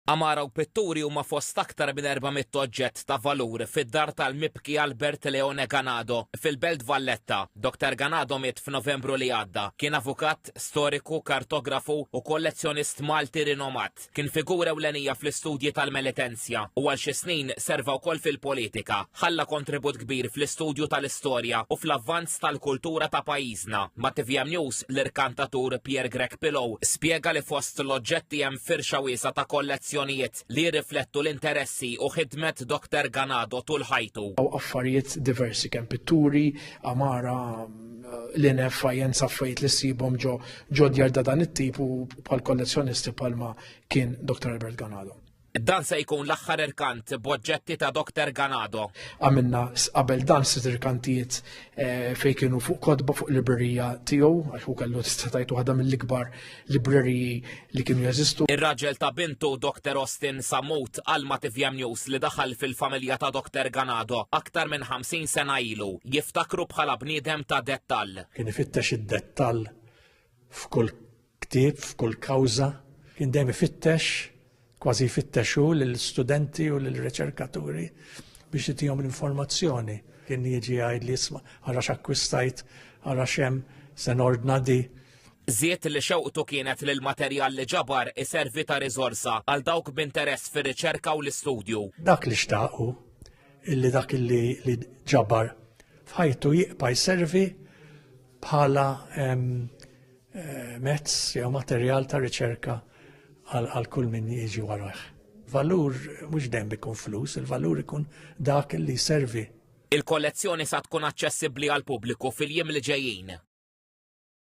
Amara u Pitturi huma fost aktar minn 400 oġġett ta' valur fid-dar tal-mibki Albert Leone Ganado fil-Belt Valletta. Dr. Ganado miet f'Novembru li għadda. Kien avukat, storiku, kartografu u kollezzjonist Malti rinomat. Kien figura ewlenija fl-istudji tal-Melitenzja u għal xi snin serva wkoll fil-politika. Ħalla kontribut kbir fl-istudju tal-istorja u fl-avvanz tal-kultura ta' pajjiżna. Ma' TVM News l-irkantatur Pierre Greg Pillow spjega li fost l-oġġetti hemm firxa wiesa ta' kollezzjoni li riflettu l-interessi u ħidmet Dr. Ganado tul ħajtu. Affarijiet diversi, kemm pitturi, amara, l-inef, jenza affarijiet li ssibhom ġo djar da dan it-tip u bħal kollezzjonisti bħalma kien Dr. Albert Ganado. Dan se jkun l-aħħar irkant b'oġġetti ta' Dr. Ganado. Għamilna qabel dan sitt irkantijiet fejn kienu fuq kodba fuq librerija tiegħu, għax hu kellu tistatajtu waħda mill-ikbar libreriji li kienu jeżistu. Ir-raġel ta' bintu Dr. Austin Samut għalma TVM News li daħal fil-familja ta' Dr. Ganado aktar minn 50 sena ilu jiftakru bħala bniedem ta' dettall. Kien ifittex id-dettall f'kull ktieb, f'kull kawża, kien dejjem ifittex kważi jfittexu lill-studenti u lill-riċerkaturi biex jitihom l-informazzjoni. Kien jiġi għajd li jisma' ara x'akkwistajt, ara x'hemm se nordna di. Żied li xewqtu kienet li l-materjal li ġabar iservi ta' riżorsa għal dawk b'interess fir-riċerka u l-istudju. Dak li xtaqu, illi dak li ġabar f'ħajtu jibqa' jservi bħala mezz jew materjal ta' riċerka għal kull min jiġi warah. Valur mhux dejjem ikun flus, il-valur ikun dak li servi. Il-kollezzjoni sa tkun aċċessibbli għal pubbliku fil-jiem li ġejjin.